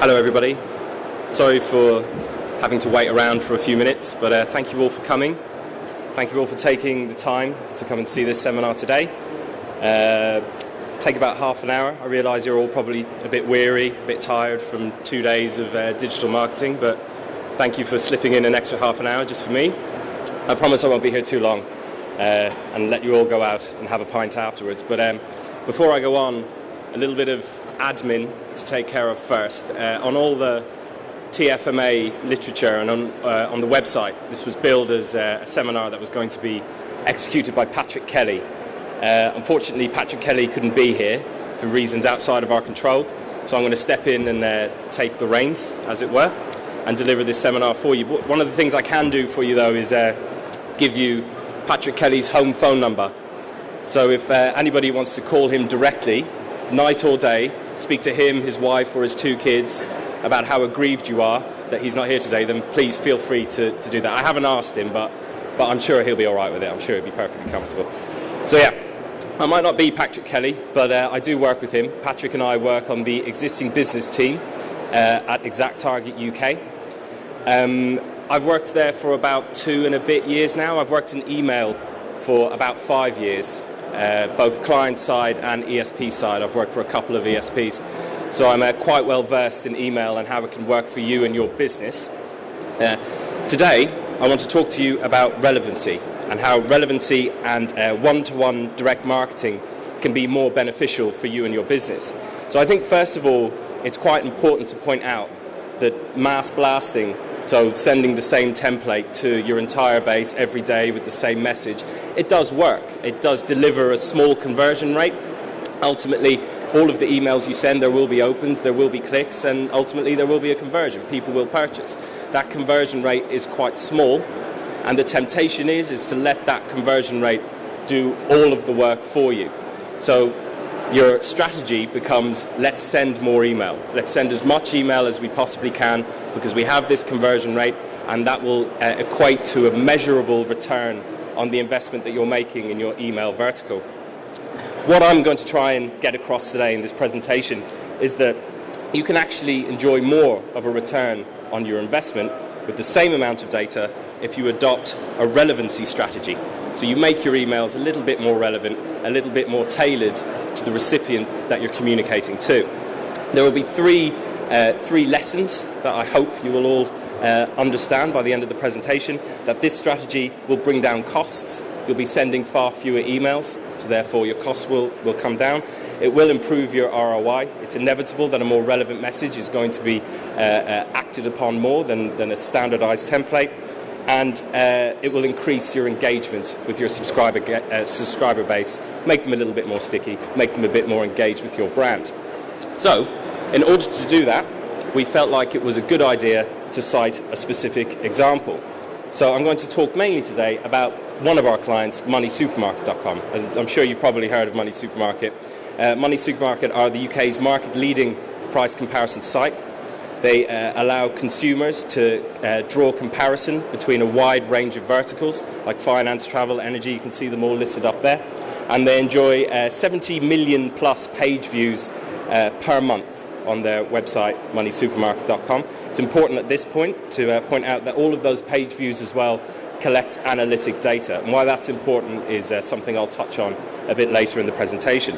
Hello everybody. Sorry for having to wait around for a few minutes, but thank you all for coming. Thank you all for taking the time to come and see this seminar today. Take about half an hour. I realise you're all probably a bit weary, a bit tired from 2 days of digital marketing, but thank you for slipping in an extra half an hour just for me. I promise I won't be here too long and let you all go out and have a pint afterwards. But before I go on, a little bit of admin to take care of first. On all the TFMA literature and on the website, this was billed as a seminar that was going to be executed by Patrick Kelly. Unfortunately, Patrick Kelly couldn't be here for reasons outside of our control, so I'm going to step in and take the reins, as it were, and deliver this seminar for you. But one of the things I can do for you, though, is give you Patrick Kelly's home phone number. So if anybody wants to call him directly, night or day, speak to him, his wife or his 2 kids about how aggrieved you are that he's not here today, then please feel free to do that. I haven't asked him, but I'm sure he'll be all right with it. I'm sure he'll be perfectly comfortable. So yeah, I might not be Patrick Kelly, but I do work with him. Patrick and I work on the existing business team at ExactTarget UK. I've worked there for about 2 and a bit years now. I've worked in email for about 5 years. Both client side and ESP side. I've worked for a couple of ESPs, so I'm quite well versed in email and how it can work for you and your business. Today I want to talk to you about relevancy and how relevancy and one-to-one direct marketing can be more beneficial for you and your business. So I think first of all it's quite important to point out that mass blasting, so sending the same template to your entire base every day with the same message, it does work. It does deliver a small conversion rate. Ultimately, all of the emails you send, there will be opens, there will be clicks, and ultimately there will be a conversion. People will purchase. That conversion rate is quite small, and the temptation is to let that conversion rate do all of the work for you. So your strategy becomes, let's send more email. Let's send as much email as we possibly can because we have this conversion rate, and that will equate to a measurable return on the investment that you're making in your email vertical. What I'm going to try and get across today in this presentation is that you can actually enjoy more of a return on your investment with the same amount of data if you adopt a relevancy strategy. So you make your emails a little bit more relevant, a little bit more tailored to the recipient that you're communicating to. There will be three lessons that I hope you will all understand by the end of the presentation. That this strategy will bring down costs. You'll be sending far fewer emails, so therefore your costs will come down. It will improve your ROI. It's inevitable that a more relevant message is going to be acted upon more than a standardized template. And it will increase your engagement with your subscriber base, make them a little bit more sticky, make them a bit more engaged with your brand. So, in order to do that, we felt like it was a good idea to cite a specific example. So I'm going to talk mainly today about one of our clients, MoneySupermarket.com. I'm sure you've probably heard of Money Supermarket. Money Supermarket are the UK's market-leading price comparison site. They allow consumers to draw comparison between a wide range of verticals like finance, travel, energy. You can see them all listed up there. And they enjoy 70 million plus page views per month on their website, MoneySupermarket.com. It's important at this point to point out that all of those page views as well collect analytic data. And why that's important is something I'll touch on a bit later in the presentation.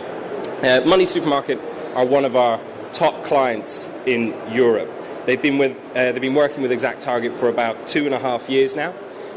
Money Supermarket are one of our top clients in Europe. They've been working with ExactTarget for about 2.5 years now,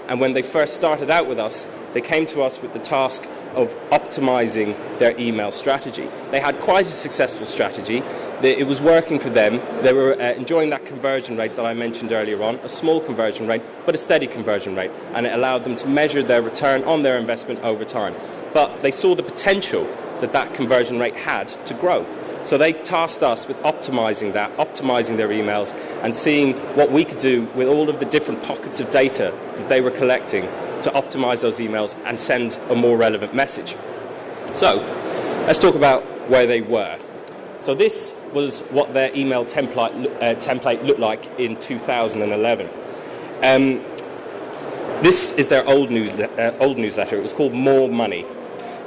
and when they first started out with us, they came to us with the task of optimizing their email strategy. They had quite a successful strategy. It was working for them. They were enjoying that conversion rate that I mentioned earlier on, a small conversion rate, but a steady conversion rate, and it allowed them to measure their return on their investment over time. But they saw the potential that conversion rate had to grow. So they tasked us with optimizing their emails and seeing what we could do with all of the different pockets of data that they were collecting to optimize those emails and send a more relevant message. So let's talk about where they were. So this was what their email template looked like in 2011. This is their old newsletter. It was called More Money.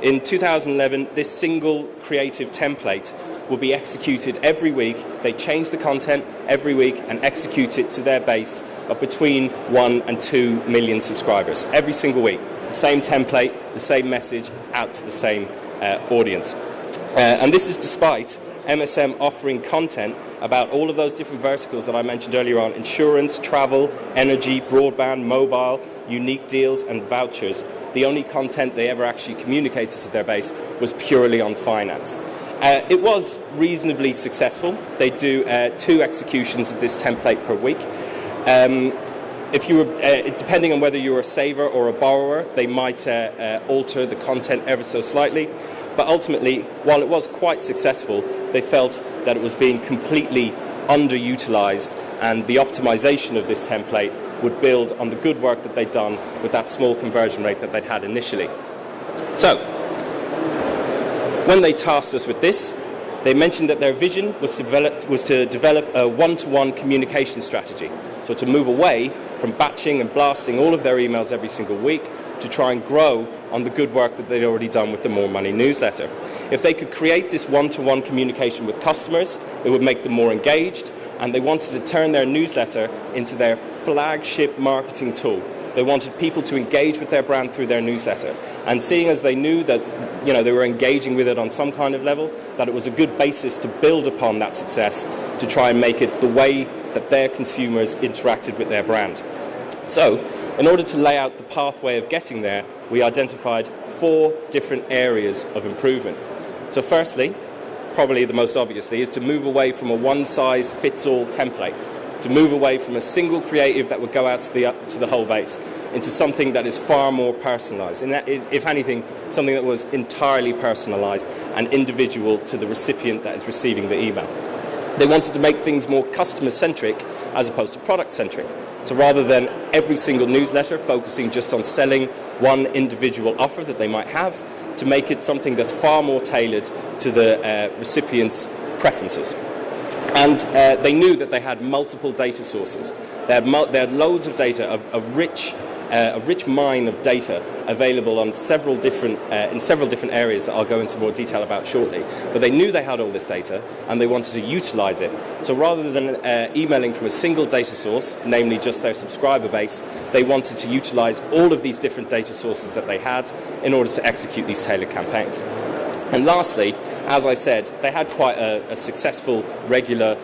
In 2011, this single creative template will be executed every week. They change the content every week and execute it to their base of between 1 and 2 million subscribers every single week. The same template, the same message, out to the same audience. And this is despite MSM offering content about all of those different verticals that I mentioned earlier on: insurance, travel, energy, broadband, mobile, unique deals and vouchers. The only content they ever actually communicated to their base was purely on finance. It was reasonably successful. They do 2 executions of this template per week. If you were, depending on whether you're a saver or a borrower, they might alter the content ever so slightly. But ultimately, while it was quite successful, they felt that it was being completely underutilized, and the optimization of this template would build on the good work that they'd done with that small conversion rate that they'd had initially. So, when they tasked us with this, they mentioned that their vision was to develop a one-to-one communication strategy. So to move away from batching and blasting all of their emails every single week, to try and grow on the good work that they'd already done with the More Money newsletter. If they could create this one-to-one communication with customers, it would make them more engaged, and they wanted to turn their newsletter into their flagship marketing tool. They wanted people to engage with their brand through their newsletter. And seeing as they knew that they were engaging with it on some kind of level, that it was a good basis to build upon that success to try and make it the way that their consumers interacted with their brand. So, in order to lay out the pathway of getting there, we identified 4 different areas of improvement. So firstly, probably the most obviously, is to move away from a one-size-fits-all template, to move away from a single creative that would go out to the whole base into something that is far more personalized. And that, if anything, something that was entirely personalized and individual to the recipient that is receiving the email. They wanted to make things more customer-centric as opposed to product-centric. So rather than every single newsletter focusing just on selling one individual offer that they might have, to make it something that's far more tailored to the recipient's preferences. And they knew that they had multiple data sources. They had loads of data, a rich mine of data available on in several different areas that I'll go into more detail about shortly. But they knew they had all this data and they wanted to utilize it. So rather than emailing from a single data source, namely just their subscriber base, they wanted to utilize all of these different data sources that they had in order to execute these tailored campaigns. And lastly, as I said, they had quite a successful regular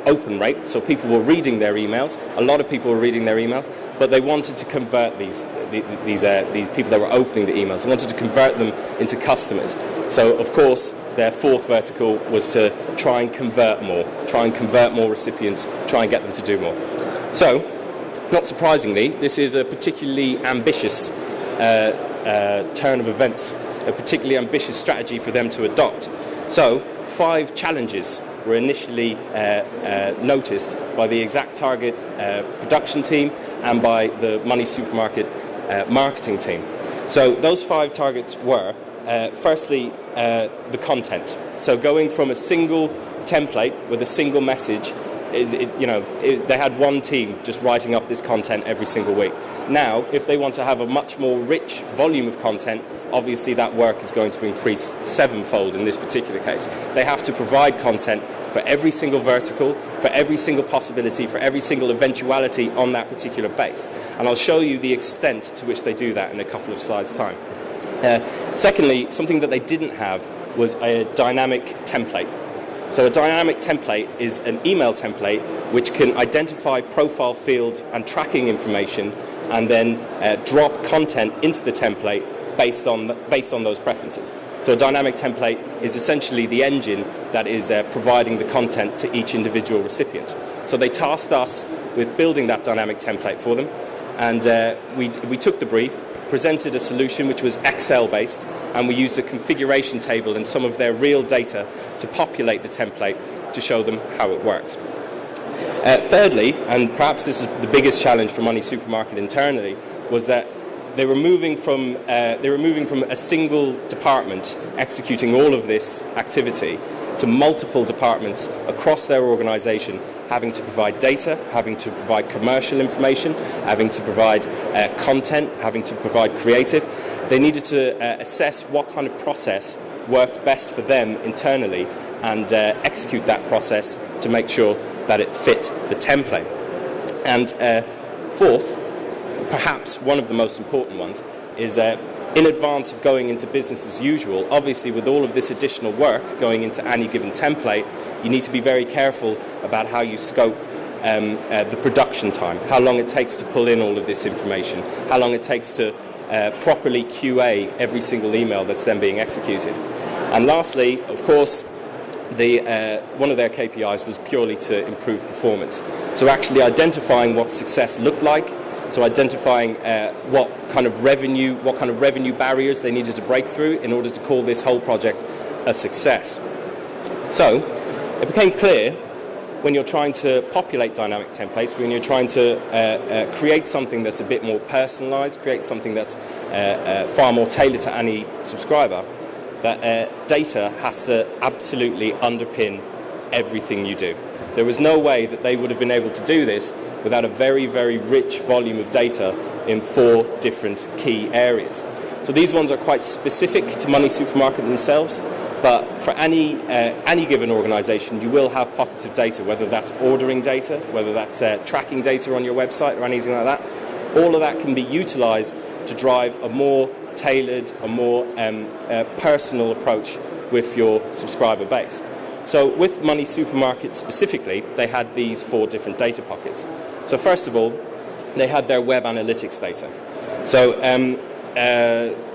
open rate, so people were reading their emails. A lot of people were reading their emails, but they wanted to convert these people that were opening the emails. They wanted to convert them into customers. So, of course, their 4th vertical was to try and convert more recipients, try and get them to do more. So, not surprisingly, this is a particularly ambitious turn of events, a particularly ambitious strategy for them to adopt. So, 5 challenges were initially noticed by the ExactTarget production team and by the Money Supermarket marketing team. So those 5 targets were, firstly, the content. So going from a single template with a single message, they had one team just writing up this content every single week. Now, if they want to have a much more rich volume of content, obviously that work is going to increase 7-fold in this particular case. They have to provide content for every single vertical, for every single possibility, for every single eventuality on that particular base. And I'll show you the extent to which they do that in a couple of slides' time. Secondly, something that they didn't have was a dynamic template. So a dynamic template is an email template which can identify profile field and tracking information and then drop content into the template based on those preferences. So a dynamic template is essentially the engine that is providing the content to each individual recipient. So they tasked us with building that dynamic template for them, and we took the brief, presented a solution which was Excel-based, and we used a configuration table and some of their real data to populate the template to show them how it works. Thirdly, and perhaps this is the biggest challenge for Money Supermarket internally, was that they were moving from a single department executing all of this activity to multiple departments across their organization, having to provide data, having to provide commercial information, having to provide content, having to provide creative. They needed to assess what kind of process worked best for them internally and execute that process to make sure that it fit the template. And fourth, perhaps one of the most important ones, is in advance of going into business as usual, obviously with all of this additional work going into any given template, you need to be very careful about how you scope the production time, how long it takes to pull in all of this information, how long it takes to properly QA every single email that's then being executed. And lastly, of course, one of their KPIs was purely to improve performance. So actually identifying what success looked like, so identifying what kind of revenue barriers they needed to break through in order to call this whole project a success. So it became clear when you're trying to populate dynamic templates, when you're trying to create something that's a bit more personalized, create something that's far more tailored to any subscriber, that data has to absolutely underpin everything you do. There was no way that they would have been able to do this without a very, very rich volume of data in 4 different key areas. So these ones are quite specific to Money Supermarket themselves, but for any given organization, you will have pockets of data, whether that's ordering data, whether that's tracking data on your website or anything like that. All of that can be utilized to drive a more tailored, a more personal approach with your subscriber base. So with Money Supermarket specifically, they had these 4 different data pockets. So first of all, they had their web analytics data. So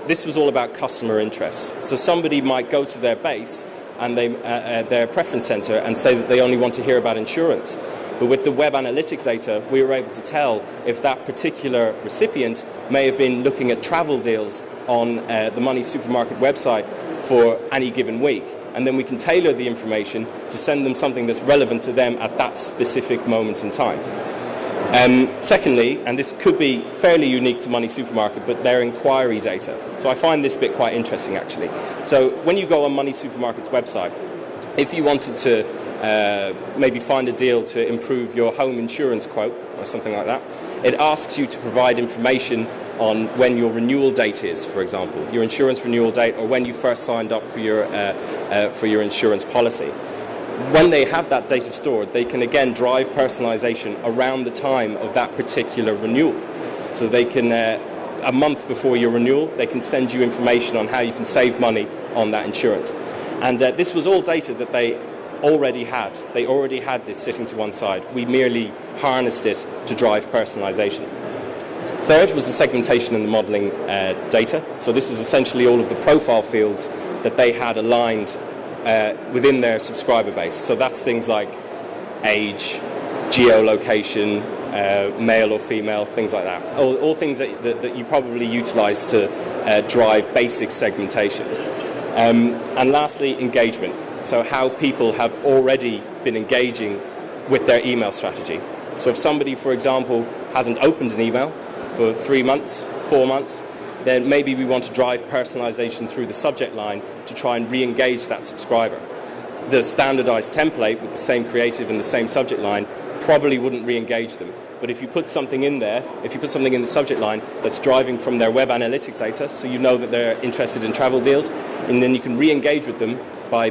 this was all about customer interests. So somebody might go to their base and their preference center and say that they only want to hear about insurance. But with the web analytic data, we were able to tell if that particular recipient may have been looking at travel deals on the Money Supermarket website for any given week. And then we can tailor the information to send them something that's relevant to them at that specific moment in time. Secondly, and this could be fairly unique to Money Supermarket, but their inquiry data. So I find this bit quite interesting, actually. So when you go on Money Supermarket's website, if you wanted to maybe find a deal to improve your home insurance quote or something like that, it asks you to provide information on when your renewal date is, for example, your insurance renewal date, or when you first signed up for your insurance policy. When they have that data stored, they can again drive personalization around the time of that particular renewal. So they can, a month before your renewal, they can send you information on how you can save money on that insurance. And this was all data that they already had. They already had this sitting to one side. We merely harnessed it to drive personalization. Third was the segmentation and the modeling data. So this is essentially all of the profile fields that they had aligned within their subscriber base. So that's things like age, geolocation, male or female, things like that. All things that you probably utilize to drive basic segmentation. And lastly, engagement. So how people have already been engaging with their email strategy. So if somebody, for example, hasn't opened an email for 3 months, 4 months, then maybe we want to drive personalization through the subject line to try and re-engage that subscriber. The standardized template with the same creative and the same subject line probably wouldn't re-engage them. But if you put something in there, if you put something in the subject line that's driving from their web analytics data, so you know that they're interested in travel deals, and then you can re-engage with them by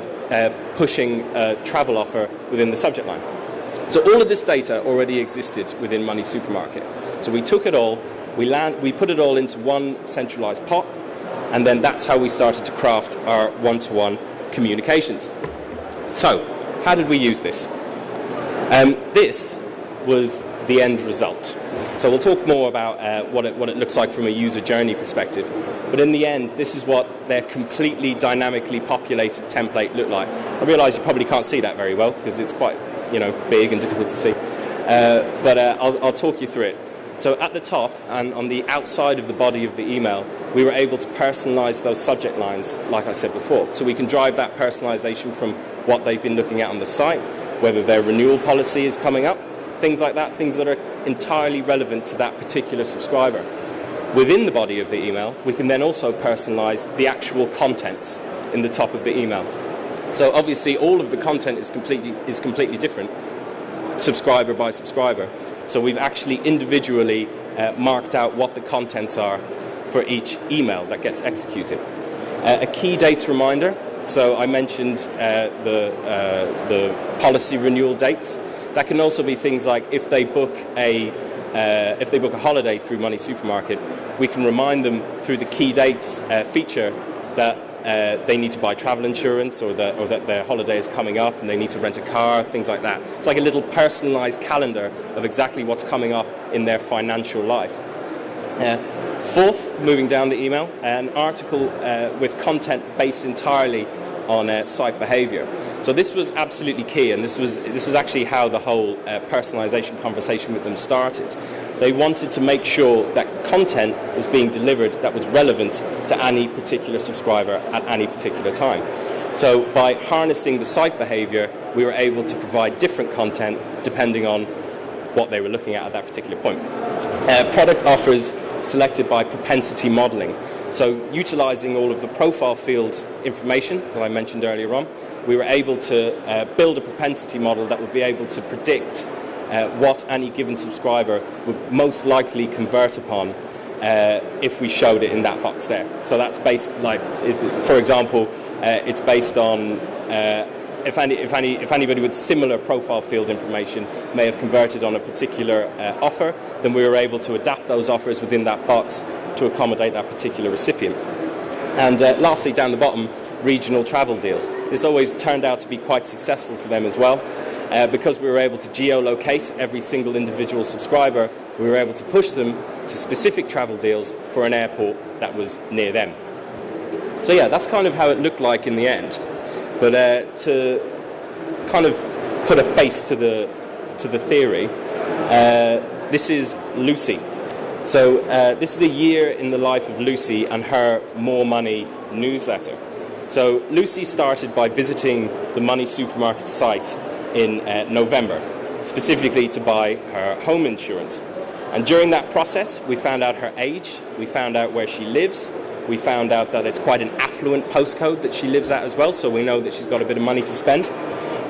pushing a travel offer within the subject line. So all of this data already existed within Money Supermarket. So we took it all, we put it all into one centralized pot, and then that's how we started to craft our one-to-one communications. So how did we use this? This was the end result. So we'll talk more about what it looks like from a user journey perspective. But in the end, this is what their completely dynamically populated template looked like. I realise you probably can't see that very well because it's quite, big and difficult to see. But I'll talk you through it. So at the top and on the outside of the body of the email, we were able to personalize those subject lines, like I said before. So we can drive that personalization from what they've been looking at on the site, whether their renewal policy is coming up, things like that, things that are entirely relevant to that particular subscriber. Within the body of the email, we can then also personalize the actual contents in the top of the email. So obviously all of the content is completely different, subscriber by subscriber. So we've actually individually marked out what the contents are for each email that gets executed. A key data reminder So I mentioned the policy renewal dates. That can also be things like if they book a holiday through Money Supermarket, we can remind them through the key dates feature that they need to buy travel insurance, or that their holiday is coming up and they need to rent a car, things like that. It's like a little personalised calendar of exactly what's coming up in their financial life. Fourth, moving down the email, an article with content based entirely on site behaviour. So this was absolutely key, and this was actually how the whole personalisation conversation with them started. They wanted to make sure that content was being delivered that was relevant to any particular subscriber at any particular time. So by harnessing the site behaviour, we were able to provide different content depending on what they were looking at that particular point. Product offers selected by propensity modelling. So utilising all of the profile field information that I mentioned earlier on, we were able to build a propensity model that would be able to predict what any given subscriber would most likely convert upon if we showed it in that box there. So that's based, like, for example, it's based on if anybody with similar profile field information may have converted on a particular offer, then we were able to adapt those offers within that box to accommodate that particular recipient. And lastly, down the bottom, regional travel deals. This always turned out to be quite successful for them as well. Because we were able to geolocate every single individual subscriber, we were able to push them to specific travel deals for an airport that was near them. So yeah, that's kind of how it looked like in the end. But to kind of put a face to the theory, this is Lucy. So this is a year in the life of Lucy and her More Money newsletter. So Lucy started by visiting the Money Supermarket site in November, specifically to buy her home insurance. And during that process, we found out her age, we found out where she lives, we found out that it's quite an affluent postcode that she lives at as well, so we know that she's got a bit of money to spend.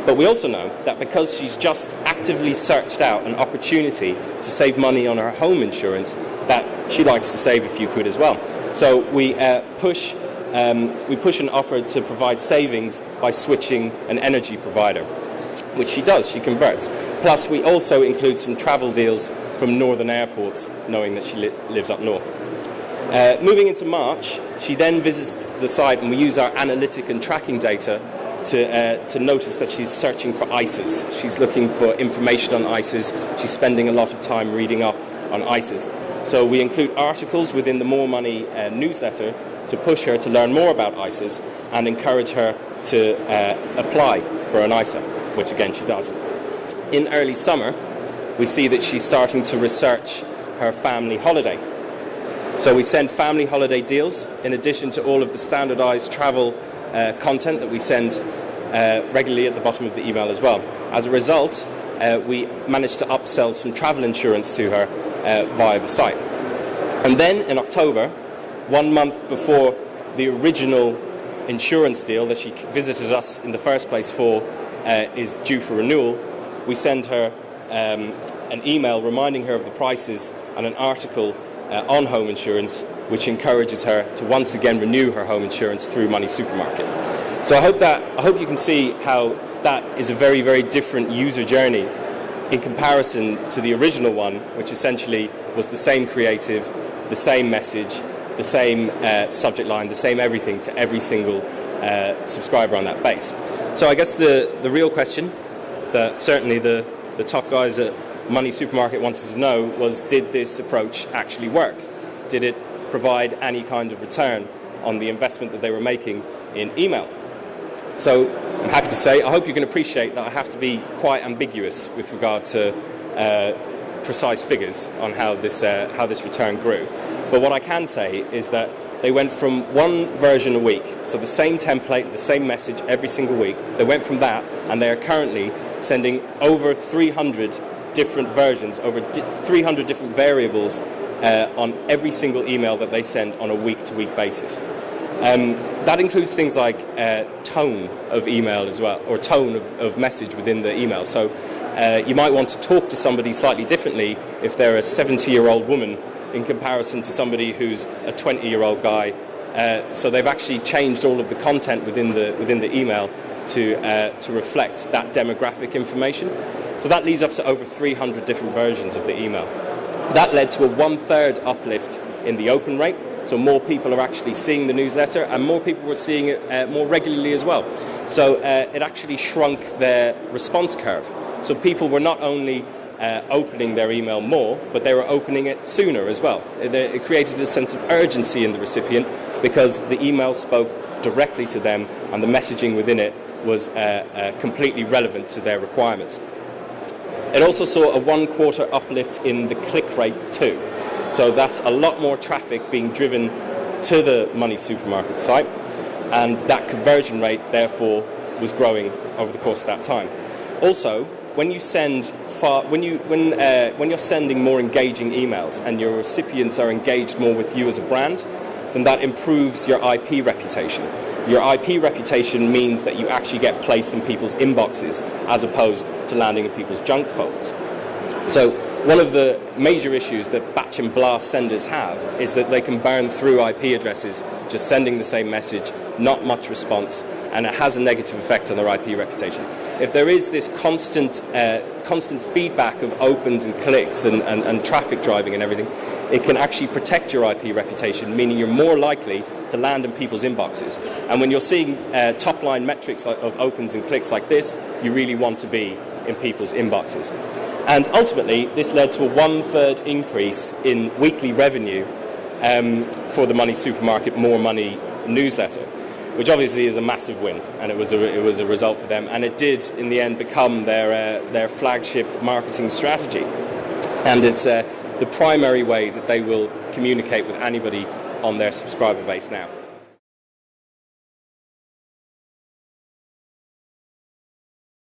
But we also know that because she's just actively searched out an opportunity to save money on her home insurance, that she likes to save a few quid as well. So we push an offer to provide savings by switching an energy provider, which she does, she converts. Plus, we also include some travel deals from northern airports, knowing that she lives up north. Moving into March, she then visits the site, and we use our analytic and tracking data to notice that she's searching for ISAs. She's looking for information on ISAs. She's spending a lot of time reading up on ISAs. So we include articles within the More Money newsletter to push her to learn more about ISAs and encourage her to apply for an ISA, which again she does. In early summer, we see that she's starting to research her family holiday. So we send family holiday deals in addition to all of the standardized travel content that we send regularly at the bottom of the email as well. As a result, we managed to upsell some travel insurance to her via the site. And then in October, 1 month before the original insurance deal that she visited us in the first place for is due for renewal, we send her an email reminding her of the prices and an article on home insurance, which encourages her to once again renew her home insurance through Money Supermarket. So I hope you can see how that is a very, very different user journey in comparison to the original one, which essentially was the same creative, the same message, the same subject line, the same everything to every single subscriber on that base. So I guess the real question that certainly the top guys at Money Supermarket wanted to know was, did this approach actually work? Did it provide any kind of return on the investment that they were making in email? So I'm happy to say, I hope you can appreciate that I have to be quite ambiguous with regard to precise figures on how this return grew. But what I can say is that they went from one version a week, so the same template, the same message every single week. They went from that, and they are currently sending over 300 different versions, over 300 different variables on every single email that they send on a week-to-week basis. That includes things like tone of email as well, or tone of message within the email. So you might want to talk to somebody slightly differently if they're a 70-year-old woman in comparison to somebody who's a 20-year-old guy So they've actually changed all of the content within the email to reflect that demographic information. So that leads up to over 300 different versions of the email. That led to a 1/3 uplift in the open rate. So more people are actually seeing the newsletter, and more people were seeing it more regularly as well. So it actually shrunk their response curve. So people were not only opening their email more, but they were opening it sooner as well. It created a sense of urgency in the recipient because the email spoke directly to them, and the messaging within it was completely relevant to their requirements. It also saw a 1/4 uplift in the click rate too. So that's a lot more traffic being driven to the Money Supermarket site, and that conversion rate therefore was growing over the course of that time. Also, when you send when you're sending more engaging emails and your recipients are engaged more with you as a brand, then that improves your IP reputation. Your IP reputation means that you actually get placed in people's inboxes as opposed to landing in people's junk folders. So one of the major issues that batch and blast senders have is that they can burn through IP addresses just sending the same message, not much response, and it has a negative effect on their IP reputation. If there is this constant feedback of opens and clicks and traffic driving and everything, it can actually protect your IP reputation, meaning you're more likely to land in people's inboxes. And when you're seeing top-line metrics of opens and clicks like this, you really want to be in people's inboxes. And ultimately, this led to a 1/3 increase in weekly revenue for the Money Supermarket More Money newsletter, which obviously is a massive win, and it was a result for them, and it did in the end become their flagship marketing strategy, and it's the primary way that they will communicate with anybody on their subscriber base now.